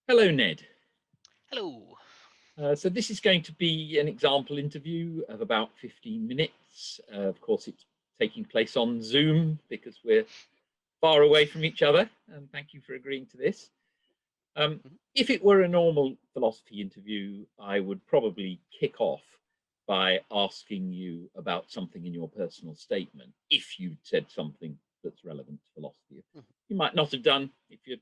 Hello, Ned. Hello. So this is going to be an example interview of about 15 minutes. Of course, it's taking place on Zoom because we're far away from each other. And thank you for agreeing to this. Mhm. If it were a normal philosophy interview, I would probably kick off by asking you about something in your personal statement, if you'd said something that's relevant to philosophy. Mhm. You might not have done if you're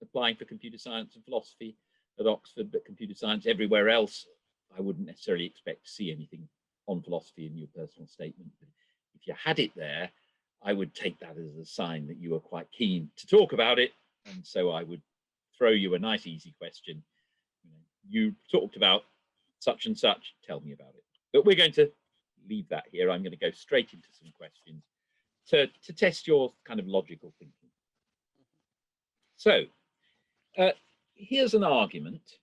applying for computer science and philosophy at Oxford, but computer science everywhere else, I wouldn't necessarily expect to see anything on philosophy in your personal statement. But if you had it there, I would take that as a sign that you were quite keen to talk about it. And so I would throw you a nice, easy question. You talked about such and such, tell me about it. But we're going to leave that here. I'm going to go straight into some questions to test your kind of logical thinking. So here's an argument.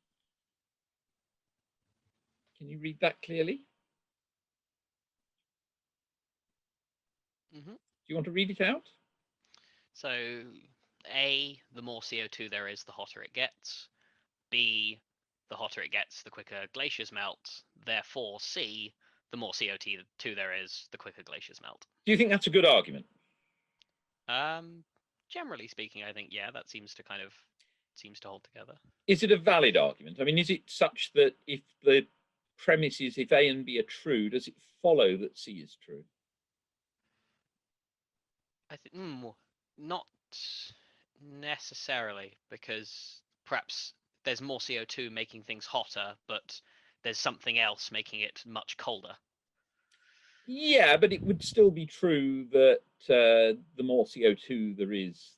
Can you read that clearly? Mhm. Do you want to read it out? So, A, the more CO2 there is, the hotter it gets. B, the hotter it gets, the quicker glaciers melt. Therefore, C, the more CO2 there is, the quicker glaciers melt. Do you think that's a good argument? Um, Generally speaking, I think that seems to hold together. Is it a valid argument? I mean, is it such that if the premise is if A and B are true, does it follow that C is true? I think not necessarily, because perhaps there's more CO2 making things hotter, but there's something else making it much colder. Yeah, but it would still be true that the more CO2 there is,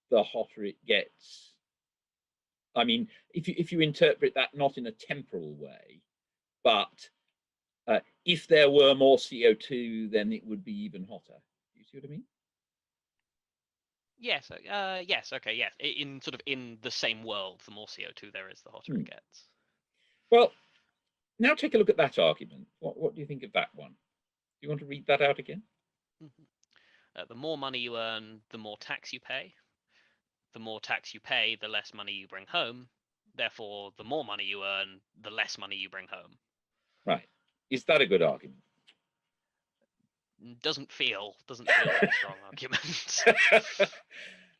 the hotter it gets. I mean, if you interpret that not in a temporal way, but if there were more CO2, then it would be even hotter. Do you see what I mean? Yes, yes, okay, yes. In sort of in the same world, the more CO2 there is, the hotter Hmm. it gets. Well, now take a look at that argument. What do you think of that one? Do you want to read that out again? Mhm. The more money you earn, the more tax you pay. The more tax you pay, the less money you bring home. Therefore, the more money you earn, the less money you bring home. Right. Is that a good argument? Doesn't feel like a strong argument.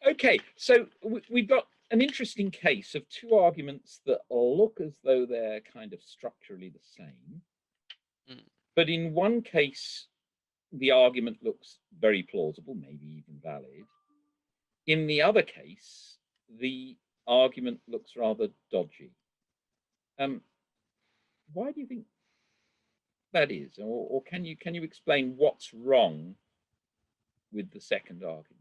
Okay, so we've got an interesting case of two arguments that look as though they're kind of structurally the same. Mm. But in one case, the argument looks very plausible, maybe even valid. In the other case, the argument looks rather dodgy. Um, why do you think that is, or can you explain what's wrong with the second argument?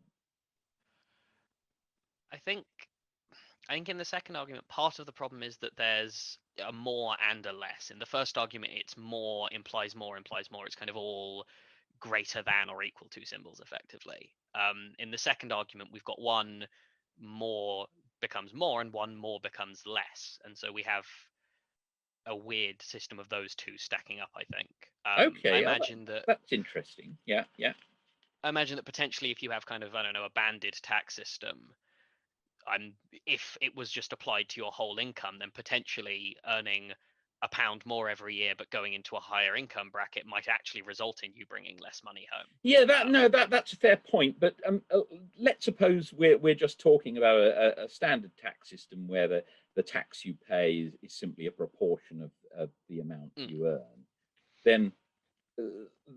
I think I think in the second argument, part of the problem is that there's a more and a less. In the first argument, it's more implies more implies more. It's kind of all greater than or equal to symbols, effectively. In the second argument, we've got one more becomes more and one more becomes less, and so we have a weird system of those two stacking up. I think. Okay, that's interesting. Yeah, yeah. I imagine that potentially, if you have kind of, I don't know, a banded tax system, if it was just applied to your whole income, then potentially earning £1 more every year but going into a higher income bracket might actually result in you bringing less money home. Yeah, that's a fair point. But let's suppose we're just talking about a standard tax system where the tax you pay is simply a proportion of the amount Mm. you earn. Then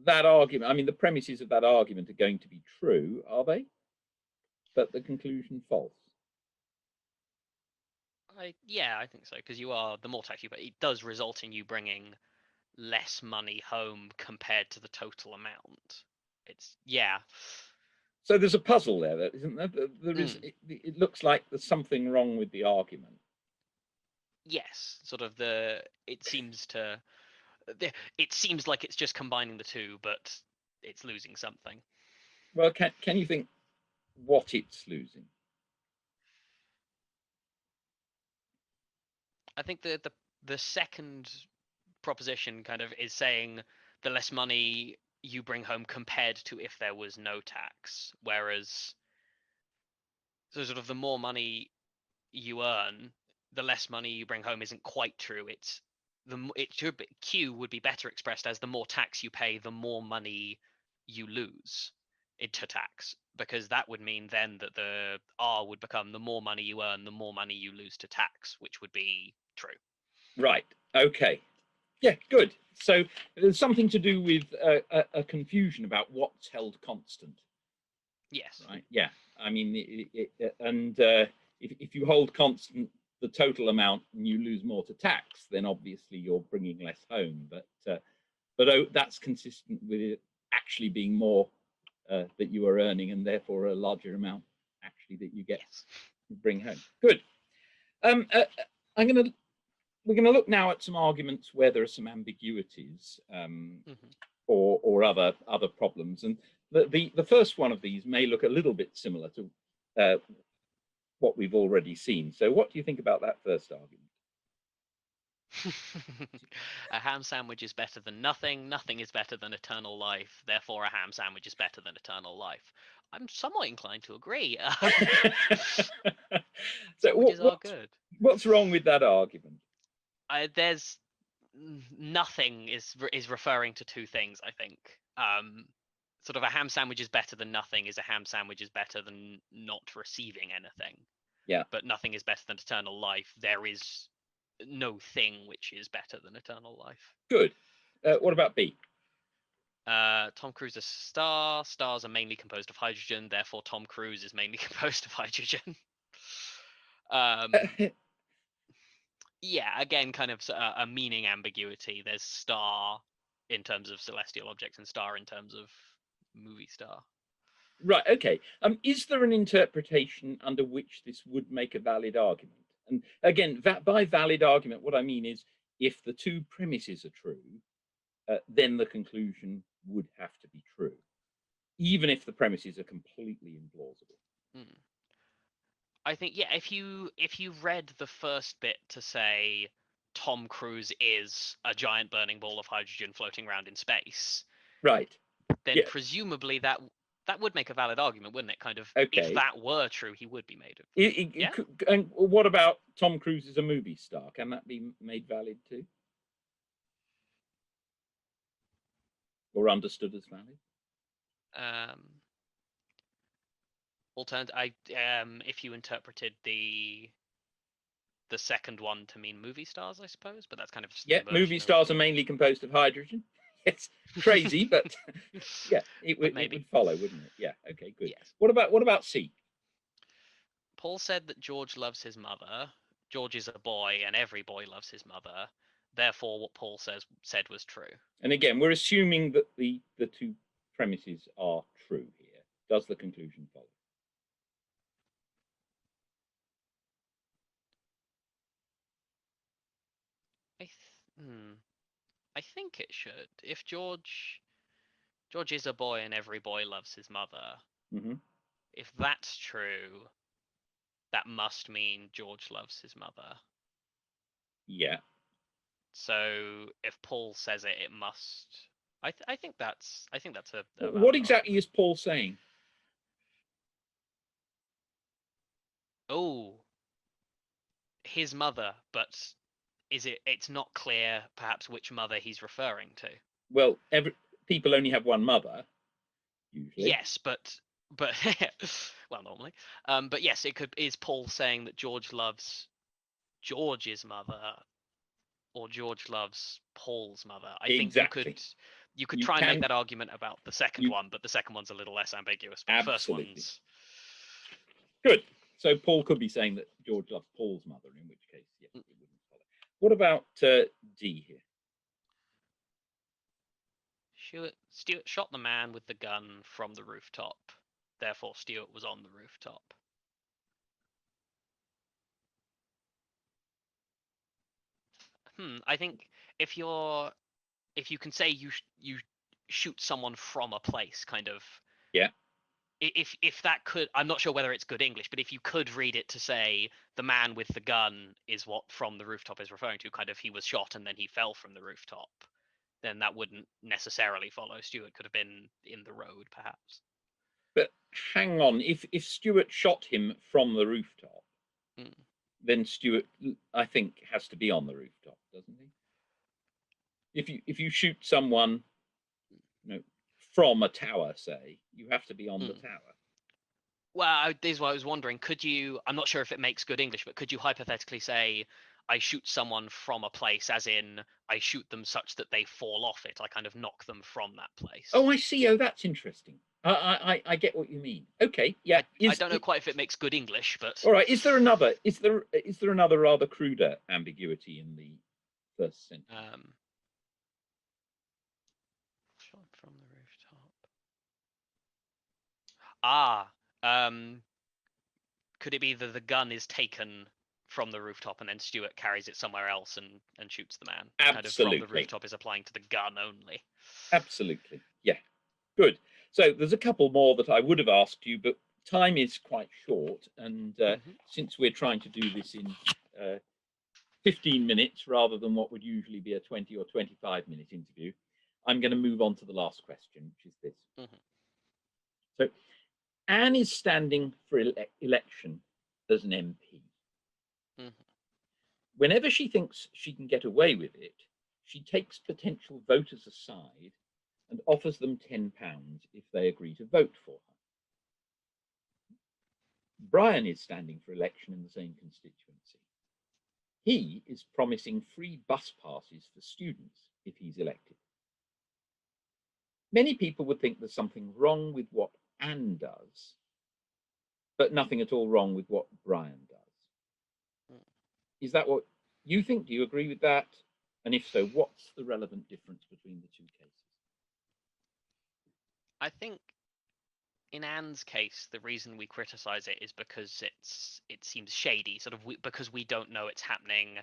that argument, I mean, the premises of that argument are going to be true, are they? But the conclusion false. I think so, because the more tax you pay, it does result in you bringing less money home compared to the total amount. It's So there's a puzzle there, isn't there? There is. mm, It looks like there's something wrong with the argument. yes, sort of it seems like it's just combining the two, but it's losing something. Well, can you think what it's losing? I think the second proposition kind of is saying the less money you bring home compared to if there was no tax, whereas so sort of the more money you earn, the less money you bring home isn't quite true. It's it should be, Q would be better expressed as the more tax you pay, the more money you lose into tax, because that would mean then that the R would become the more money you earn, the more money you lose to tax, which would be true. Right. Okay. Yeah, good. So there's something to do with a confusion about what's held constant. Yes. Right. Yeah. I mean, if you hold constant the total amount and you lose more to tax, then obviously you're bringing less home. But that's consistent with it actually being more that you are earning, and therefore a larger amount actually that you get to bring home. Good. We're going to look now at some arguments where there are some ambiguities or other problems, and the first one of these may look a little bit similar to what we've already seen. So what do you think about that first argument? A ham sandwich is better than nothing. Nothing is better than eternal life. Therefore, a ham sandwich is better than eternal life. I'm somewhat inclined to agree. So good. What's wrong with that argument? There's nothing is referring to two things, I think. Sort of a ham sandwich is better than nothing is a ham sandwich is better than not receiving anything. Yeah. But nothing is better than eternal life. There is no thing which is better than eternal life. Good. What about B? Tom Cruise is a star. Stars are mainly composed of hydrogen. Therefore, Tom Cruise is mainly composed of hydrogen. Yeah, again, kind of a meaning ambiguity. There's star in terms of celestial objects and star in terms of movie star. Right. Okay. Is there an interpretation under which this would make a valid argument? And again, by valid argument, what I mean is if the two premises are true, then the conclusion would have to be true, even if the premises are completely implausible. I think, yeah, if you read the first bit to say Tom Cruise is a giant burning ball of hydrogen floating around in space, right, then presumably that would make a valid argument, wouldn't it? Kind of, if that were true, he would be made of. And what about Tom Cruise as a movie star? Can that be made valid too? Or understood as valid? If you interpreted the second one to mean movie stars, I suppose, but that's kind of just movie stars are mainly composed of hydrogen. It's crazy, but yeah, it would follow, wouldn't it? Yeah. Okay. Good. Yes. What about C? Paul said that George loves his mother. George is a boy, and every boy loves his mother. Therefore, what Paul said was true. And again, we're assuming that the two premises are true here. Does the conclusion follow? I think it should. If George is a boy and every boy loves his mother, if that's true, that must mean George loves his mother. Yeah. So if Paul says it, it must. I think that's a what exactly is Paul saying? Oh, his mother, but it's not clear perhaps which mother he's referring to. Well, people only have one mother, usually. Yes, but well, normally. But yes, is Paul saying that George loves George's mother, or George loves Paul's mother? I think you could try and make that argument about the second one, but the second one's a little less ambiguous. But the first one's good. So Paul could be saying that George loves Paul's mother, in which case, yes, it wouldn't follow. What about D here? Stuart shot the man with the gun from the rooftop. Therefore, Stuart was on the rooftop. I think if you can say you shoot someone from a place, kind of. Yeah. If that could, I'm not sure whether it's good English, but if you could read it to say the man with the gun is what from the rooftop is referring to, kind of he was shot and then he fell from the rooftop, then that wouldn't necessarily follow. Stuart could have been in the road, perhaps. But hang on, if Stuart shot him from the rooftop, then Stuart, I think, has to be on the rooftop, doesn't he? If you shoot someone, from a tower, say, you have to be on the tower. Well, this is what I was wondering. Could you? I'm not sure if it makes good English, but could you hypothetically say, I shoot someone from a place, as in I shoot them such that they fall off it. I kind of knock them from that place. Oh, I see. Oh, that's interesting. I get what you mean. Okay, yeah. I don't know quite if it makes good English, but all right. Is there another rather cruder ambiguity in the first sentence? Shot from the rooftop. Could it be that the gun is taken from the rooftop and then Stuart carries it somewhere else and shoots the man? Absolutely. Kind of from the rooftop is applying to the gun only. Absolutely. Yeah. Good. So there's a couple more that I would have asked you, but time is quite short. And since we're trying to do this in 15 minutes rather than what would usually be a 20 or 25-minute interview, I'm going to move on to the last question, which is this. So Anne is standing for election as an MP. Whenever she thinks she can get away with it, she takes potential voters aside and offers them £10 if they agree to vote for her. Brian is standing for election in the same constituency. He is promising free bus passes for students if he's elected. Many people would think there's something wrong with what Anne does, but nothing at all wrong with what Brian does. Is that what you think? Do you agree with that? And if so, what's the relevant difference between the two cases? I think in Anne's case, the reason we criticize it is because it seems shady, sort of because we don't know it's happening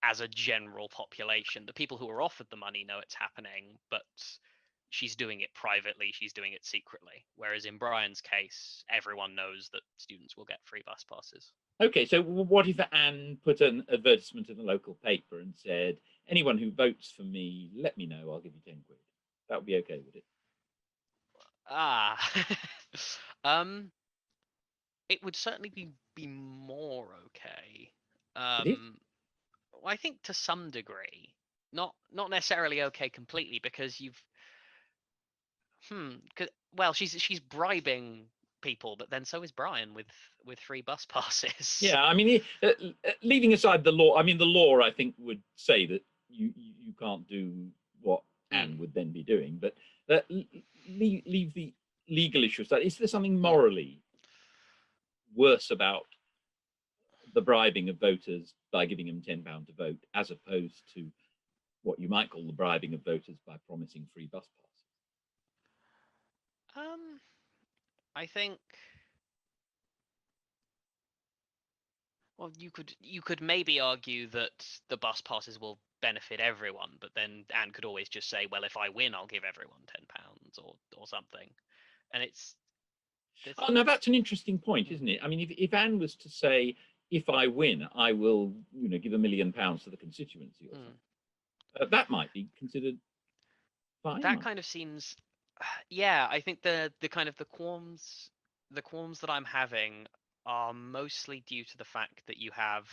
as a general population. The people who are offered the money know it's happening, but she's doing it privately, she's doing it secretly. Whereas in Brian's case, everyone knows that students will get free bus passes. Okay, so what if Anne put an advertisement in the local paper and said, anyone who votes for me, let me know, I'll give you 10 quid. That would be okay, would it? It would certainly be more okay. Well, I think to some degree, not necessarily okay completely, because well, she's bribing people, but then so is Brian with free bus passes. Yeah, I mean, leaving aside the law, I mean, the law I think would say that you can't do what Anne would then be doing, but leave the legal issue aside. Is there something morally worse about the bribing of voters by giving them £10 to vote, as opposed to what you might call the bribing of voters by promising free bus passes? I think, well, you could maybe argue that the bus passes will benefit everyone, but then Anne could always just say, well, if I win, I'll give everyone £10 or something. And oh, now that's an interesting point, isn't it? I mean, if Anne was to say, if I win, I will, give £1 million to the constituency or something, that might be considered fine. That kind of seems, yeah. I think the kind of the qualms that I'm having are mostly due to the fact that you have,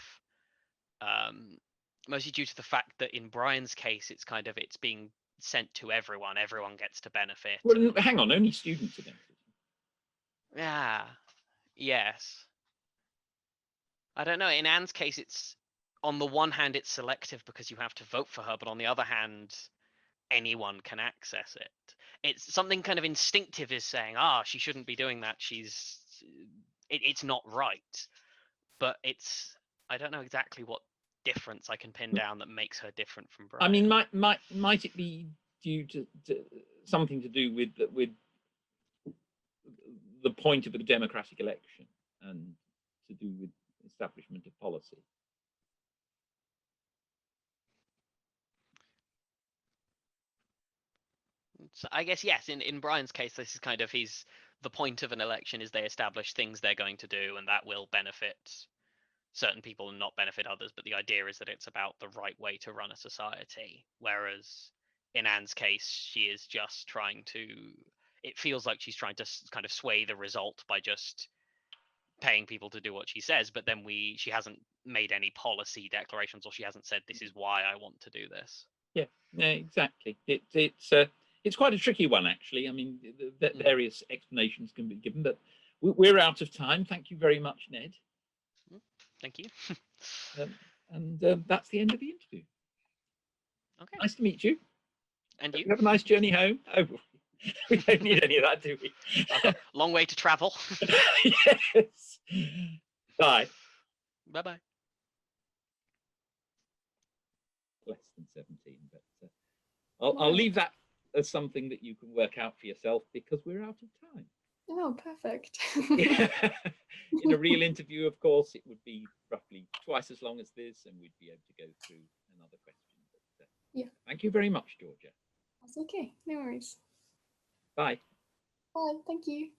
mostly due to the fact that in Brian's case, it's being sent to everyone. Everyone gets to benefit. Well, hang on, only students are benefiting. Yeah. Yes. I don't know. In Anne's case, it's on the one hand it's selective because you have to vote for her, but on the other hand, anyone can access it. It's something kind of instinctive is saying, she shouldn't be doing that. It's not right. But I don't know exactly what difference I can pin down that makes her different from Brian. I mean, might it be due to something to do with the point of a democratic election and to do with establishment of policy? So I guess yes. In Brian's case, this is kind of the point of an election is they establish things they're going to do, and that will benefit certain people and not benefit others. But the idea is that it's about the right way to run a society. Whereas in Anne's case, she is just trying to. It feels like she's trying to kind of sway the result by just paying people to do what she says, but then she hasn't made any policy declarations, or she hasn't said this is why I want to do this. Yeah, exactly. It's quite a tricky one, actually. I mean, the various explanations can be given, but we're out of time. Thank you very much, Ned. Thank you. And that's the end of the interview. Okay. Nice to meet you. And you? Have a nice journey home. Oh, we don't need any of that, do we? I've got a long way to travel. Yes. Bye. Bye-bye. Less than 17, but I'll leave that as something that you can work out for yourself, because we're out of time. Oh, perfect. In a real interview, of course, it would be roughly twice as long as this, and we'd be able to go through another question. But, yeah. Thank you very much, Georgia. That's okay. No worries. Bye. Bye. Thank you.